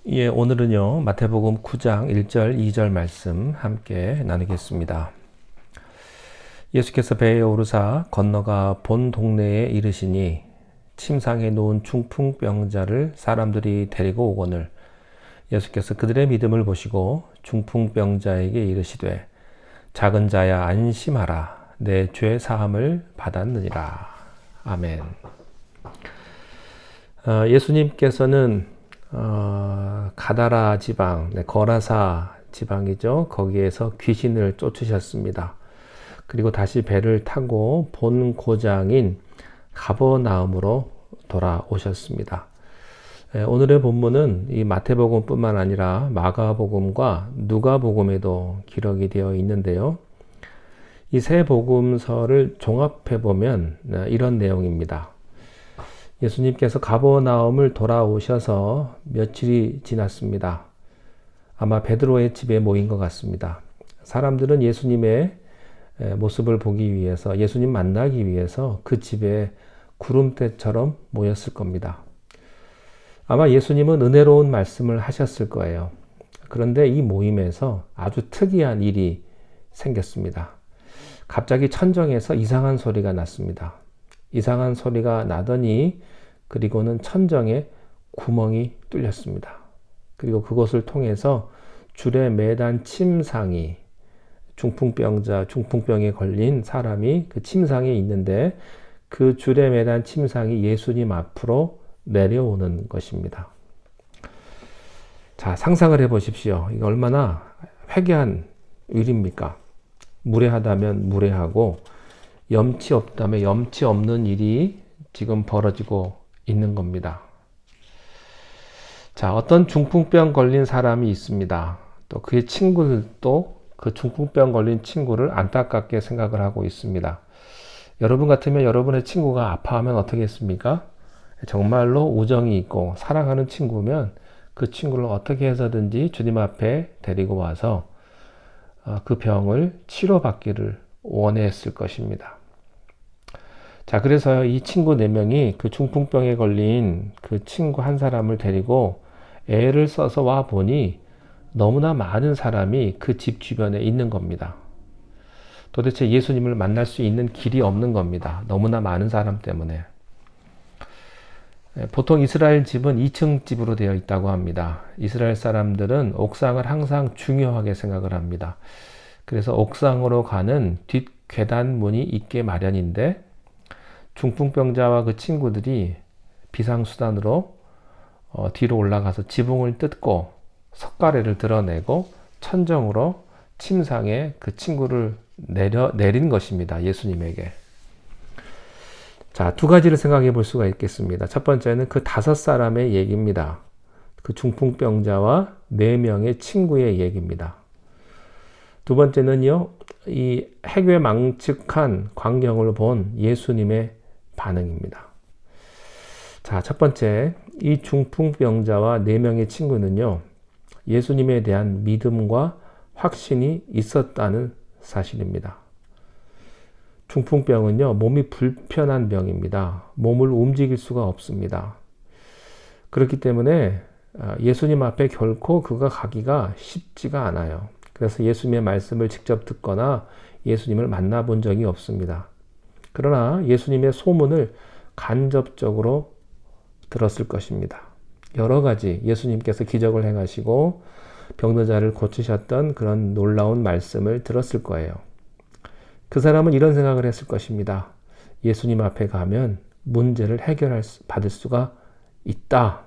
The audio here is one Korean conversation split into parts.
예, 오늘은요, 마태복음 9장 1절, 2절 말씀 함께 나누겠습니다. 예수께서 배에 오르사 건너가 본 동네에 이르시니 침상에 누운 중풍병자를 사람들이 데리고 오거늘 예수께서 그들의 믿음을 보시고 중풍병자에게 이르시되 작은 자야 안심하라 내 죄 사함을 받았느니라. 아멘. 예수님께서는 가다라 지방, 거라사 지방이죠. 거기에서 귀신을 쫓으셨습니다. 그리고 다시 배를 타고 본 고장인 가버나움으로 돌아오셨습니다. 오늘의 본문은 이 마태복음뿐만 아니라 마가복음과 누가복음에도 기록이 되어 있는데요. 이 세 복음서를 종합해 보면 이런 내용입니다. 예수님께서 가버나움을 돌아오셔서 며칠이 지났습니다. 아마 베드로의 집에 모인 것 같습니다. 사람들은 예수님의 모습을 보기 위해서, 예수님 만나기 위해서 그 집에 구름대처럼 모였을 겁니다. 아마 예수님은 은혜로운 말씀을 하셨을 거예요. 그런데 이 모임에서 아주 특이한 일이 생겼습니다. 갑자기 천정에서 이상한 소리가 났습니다. 이상한 소리가 나더니 그리고는 천정에 구멍이 뚫렸습니다. 그리고 그것을 통해서 줄에 매단 침상이 중풍병에 걸린 사람이 그 침상에 있는데 그 줄에 매단 침상이 예수님 앞으로 내려오는 것입니다. 자, 상상을 해 보십시오. 이거 얼마나 회개한 일입니까? 무례하다면 무례하고 염치 없다면 염치 없는 일이 지금 벌어지고 있는 겁니다. 자, 어떤 중풍병 걸린 사람이 있습니다. 또 그의 친구들도 그 중풍병 걸린 친구를 안타깝게 생각을 하고 있습니다. 여러분 같으면 여러분의 친구가 아파하면 어떻게 했습니까? 정말로 우정이 있고 사랑하는 친구면 그 친구를 어떻게 해서든지 주님 앞에 데리고 와서 그 병을 치료받기를 원했을 것입니다. 자, 그래서 이 친구 4명이 그 중풍병에 걸린 그 친구 한 사람을 데리고 애를 써서 와 보니 너무나 많은 사람이 그 집 주변에 있는 겁니다. 도대체 예수님을 만날 수 있는 길이 없는 겁니다. 너무나 많은 사람 때문에. 보통 이스라엘 집은 2층 집으로 되어 있다고 합니다. 이스라엘 사람들은 옥상을 항상 중요하게 생각을 합니다. 그래서 옥상으로 가는 뒷계단문이 있게 마련인데 중풍병자와 그 친구들이 비상수단으로 뒤로 올라가서 지붕을 뜯고 석가래를 드러내고 천정으로 침상에 그 친구를 내린 것입니다. 예수님에게. 자, 두 가지를 생각해 볼 수가 있겠습니다. 첫 번째는 그 5사람의 얘기입니다. 그 중풍병자와 4명의 친구의 얘기입니다. 두 번째는요, 이 해괴망측한 광경을 본 예수님의 반응입니다. 자, 첫 번째, 이 중풍병자와 4명의 친구는요, 예수님에 대한 믿음과 확신이 있었다는 사실입니다. 중풍병은요, 몸이 불편한 병입니다. 몸을 움직일 수가 없습니다. 그렇기 때문에 예수님 앞에 결코 그가 가기가 쉽지가 않아요. 그래서 예수님의 말씀을 직접 듣거나 예수님을 만나본 적이 없습니다. 그러나 예수님의 소문을 간접적으로 들었을 것입니다. 여러 가지 예수님께서 기적을 행하시고 병든 자를 고치셨던 그런 놀라운 말씀을 들었을 거예요. 그 사람은 이런 생각을 했을 것입니다. 예수님 앞에 가면 문제를 받을 수가 있다.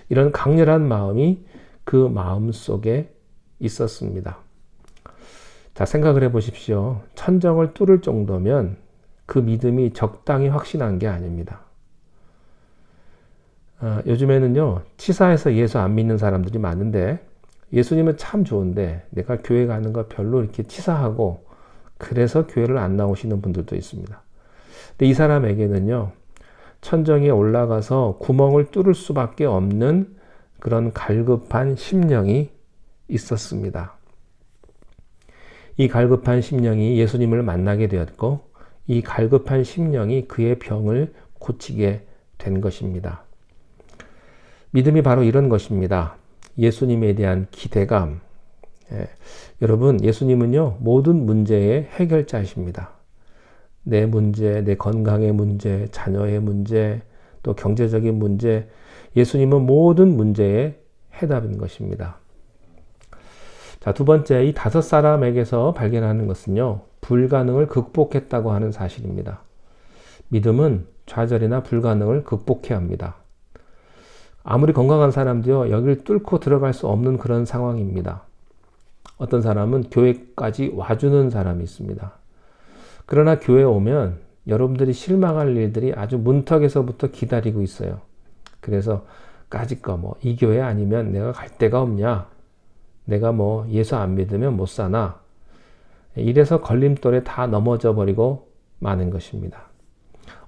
이런 강렬한 마음이 그 마음 속에 있었습니다. 자, 생각을 해 보십시오. 천정을 뚫을 정도면 그 믿음이 적당히 확신한 게 아닙니다. 요즘에는요, 치사해서 예수 안 믿는 사람들이 많은데 예수님은 참 좋은데 내가 교회 가는 거 별로 이렇게 치사하고 그래서 교회를 안 나오시는 분들도 있습니다. 근데 이 사람에게는요, 천정에 올라가서 구멍을 뚫을 수밖에 없는 그런 갈급한 심령이 있었습니다. 이 갈급한 심령이 예수님을 만나게 되었고 이 갈급한 심령이 그의 병을 고치게 된 것입니다. 믿음이 바로 이런 것입니다. 예수님에 대한 기대감. 여러분, 예수님은요, 모든 문제의 해결자이십니다. 내 문제, 내 건강의 문제, 자녀의 문제, 또 경제적인 문제, 예수님은 모든 문제의 해답인 것입니다. 자, 두 번째, 이 5사람에게서 발견하는 것은요, 불가능을 극복했다고 하는 사실입니다. 믿음은 좌절이나 불가능을 극복해야 합니다. 아무리 건강한 사람도요, 여기를 뚫고 들어갈 수 없는 그런 상황입니다. 어떤 사람은 교회까지 와주는 사람이 있습니다. 그러나 교회에 오면 여러분들이 실망할 일들이 아주 문턱에서부터 기다리고 있어요. 그래서 까짓거 이 교회 아니면 내가 갈 데가 없냐? 내가 예수 안 믿으면 못 사나? 이래서 걸림돌에 다 넘어져 버리고 마는 것입니다.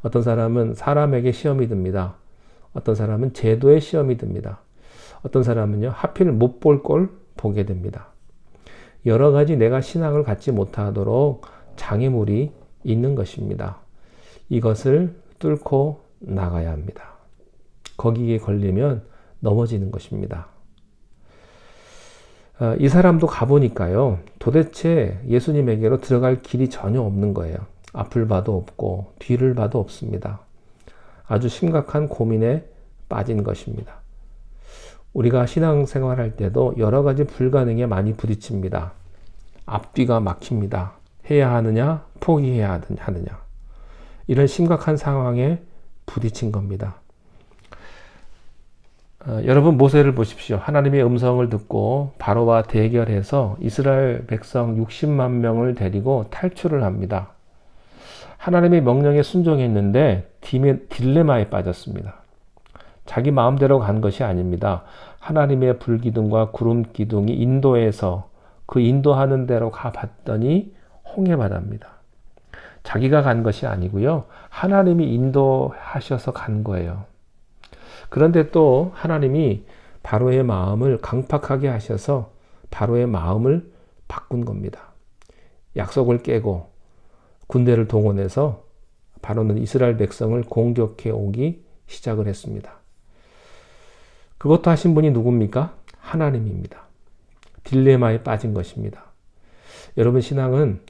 어떤 사람은 사람에게 시험이 듭니다. 어떤 사람은 제도에 시험이 듭니다. 어떤 사람은요, 하필 못 볼 걸 보게 됩니다. 여러 가지 내가 신앙을 갖지 못하도록 장애물이 있는 것입니다. 이것을 뚫고 나가야 합니다. 거기에 걸리면 넘어지는 것입니다. 이 사람도 가보니까요, 도대체 예수님에게로 들어갈 길이 전혀 없는 거예요. 앞을 봐도 없고 뒤를 봐도 없습니다. 아주 심각한 고민에 빠진 것입니다. 우리가 신앙생활할 때도 여러 가지 불가능에 많이 부딪힙니다. 앞뒤가 막힙니다. 해야 하느냐, 포기해야 하느냐. 이런 심각한 상황에 부딪힌 겁니다. 여러분, 모세를 보십시오. 하나님의 음성을 듣고 바로와 대결해서 이스라엘 백성 60만 명을 데리고 탈출을 합니다. 하나님의 명령에 순종했는데 딜레마에 빠졌습니다. 자기 마음대로 간 것이 아닙니다. 하나님의 불기둥과 구름기둥이 인도해서 그 인도하는 대로 가봤더니 홍해바다입니다. 자기가 간 것이 아니고요, 하나님이 인도하셔서 간 거예요. 그런데 또 하나님이 바로의 마음을 강팍하게 하셔서 바로의 마음을 바꾼 겁니다. 약속을 깨고 군대를 동원해서 바로는 이스라엘 백성을 공격해 오기 시작을 했습니다. 그것도 하신 분이 누굽니까? 하나님입니다. 딜레마에 빠진 것입니다. 여러분, 신앙은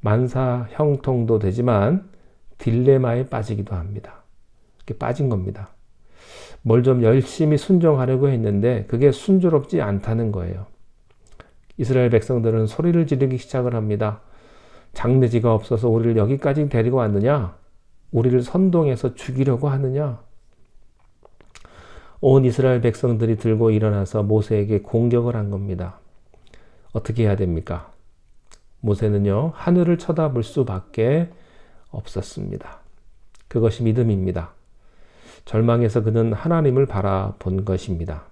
만사 형통도 되지만 딜레마에 빠지기도 합니다. 이렇게 빠진 겁니다. 뭘 좀 열심히 순종하려고 했는데 그게 순조롭지 않다는 거예요. 이스라엘 백성들은 소리를 지르기 시작을 합니다. 장래지가 없어서 우리를 여기까지 데리고 왔느냐? 우리를 선동해서 죽이려고 하느냐? 온 이스라엘 백성들이 들고 일어나서 모세에게 공격을 한 겁니다. 어떻게 해야 됩니까? 모세는요, 하늘을 쳐다볼 수밖에 없었습니다. 그것이 믿음입니다. 절망해서 그는 하나님을 바라본 것입니다.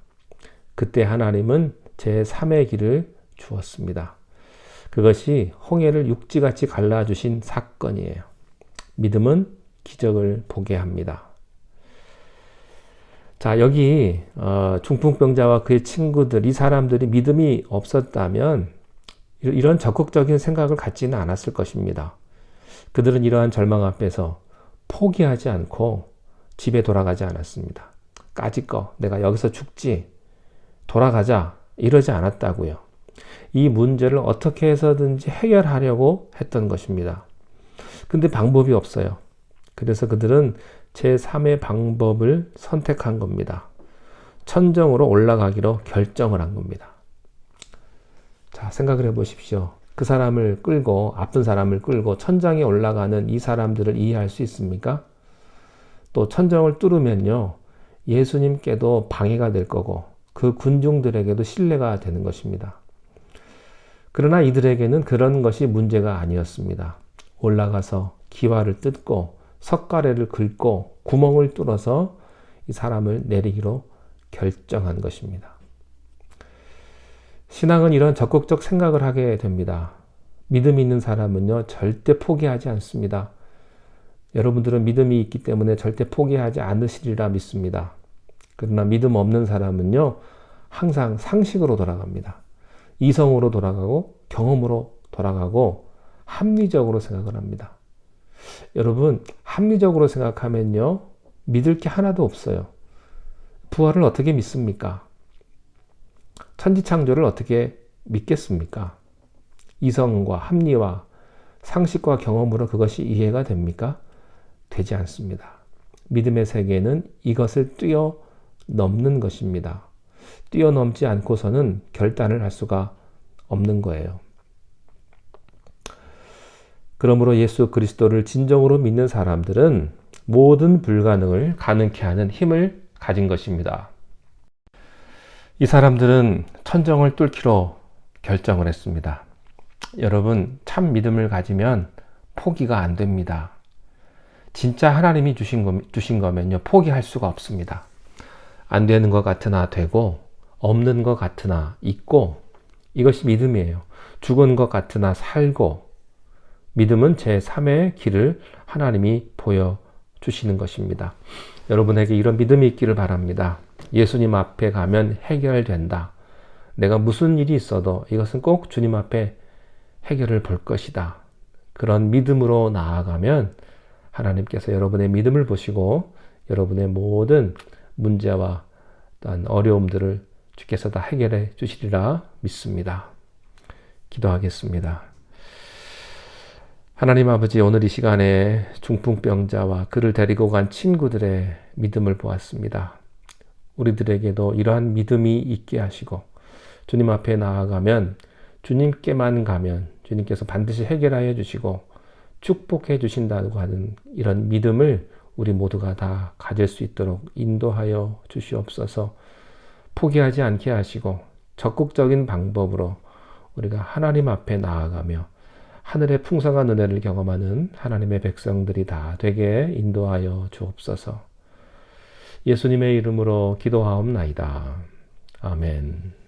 그때 하나님은 제3의 길을 주었습니다. 그것이 홍해를 육지같이 갈라주신 사건이에요. 믿음은 기적을 보게 합니다. 자, 여기 중풍병자와 그의 친구들, 이 사람들이 믿음이 없었다면 이런 적극적인 생각을 갖지는 않았을 것입니다. 그들은 이러한 절망 앞에서 포기하지 않고 집에 돌아가지 않았습니다. 까짓거 내가 여기서 죽지, 돌아가자, 이러지 않았다고요. 이 문제를 어떻게 해서든지 해결하려고 했던 것입니다. 근데 방법이 없어요. 그래서 그들은 제3의 방법을 선택한 겁니다. 천정으로 올라가기로 결정을 한 겁니다. 자, 생각을 해 보십시오. 그 사람을 끌고, 아픈 사람을 끌고 천장에 올라가는 이 사람들을 이해할 수 있습니까? 또 천정을 뚫으면요, 예수님께도 방해가 될 거고 그 군중들에게도 신뢰가 되는 것입니다. 그러나 이들에게는 그런 것이 문제가 아니었습니다. 올라가서 기와를 뜯고 석가래를 긁고 구멍을 뚫어서 이 사람을 내리기로 결정한 것입니다. 신앙은 이런 적극적 생각을 하게 됩니다. 믿음이 있는 사람은요, 절대 포기하지 않습니다. 여러분들은 믿음이 있기 때문에 절대 포기하지 않으시리라 믿습니다. 그러나 믿음 없는 사람은요, 항상 상식으로 돌아갑니다. 이성으로 돌아가고 경험으로 돌아가고 합리적으로 생각을 합니다. 여러분, 합리적으로 생각하면요, 믿을 게 하나도 없어요. 부활을 어떻게 믿습니까? 천지창조를 어떻게 믿겠습니까? 이성과 합리와 상식과 경험으로 그것이 이해가 됩니까? 되지 않습니다. 믿음의 세계는 이것을 뛰어넘는 것입니다. 뛰어넘지 않고서는 결단을 할 수가 없는 거예요. 그러므로 예수 그리스도를 진정으로 믿는 사람들은 모든 불가능을 가능케 하는 힘을 가진 것입니다. 이 사람들은 천정을 뚫기로 결정을 했습니다. 여러분, 참 믿음을 가지면 포기가 안 됩니다. 진짜 하나님이 주신 거면요, 포기할 수가 없습니다. 안 되는 것 같으나 되고, 없는 것 같으나 있고, 이것이 믿음이에요. 죽은 것 같으나 살고, 믿음은 제3의 길을 하나님이 보여주시는 것입니다. 여러분에게 이런 믿음이 있기를 바랍니다. 예수님 앞에 가면 해결된다. 내가 무슨 일이 있어도 이것은 꼭 주님 앞에 해결을 볼 것이다. 그런 믿음으로 나아가면 하나님께서 여러분의 믿음을 보시고 여러분의 모든 문제와 또한 어려움들을 주께서 다 해결해 주시리라 믿습니다. 기도하겠습니다. 하나님 아버지, 오늘 이 시간에 중풍병자와 그를 데리고 간 친구들의 믿음을 보았습니다. 우리들에게도 이러한 믿음이 있게 하시고 주님 앞에 나아가면 주님께만 가면 주님께서 반드시 해결하여 주시고 축복해 주신다고 하는 이런 믿음을 우리 모두가 다 가질 수 있도록 인도하여 주시옵소서. 포기하지 않게 하시고 적극적인 방법으로 우리가 하나님 앞에 나아가며 하늘의 풍성한 은혜를 경험하는 하나님의 백성들이 다 되게 인도하여 주옵소서. 예수님의 이름으로 기도하옵나이다. 아멘.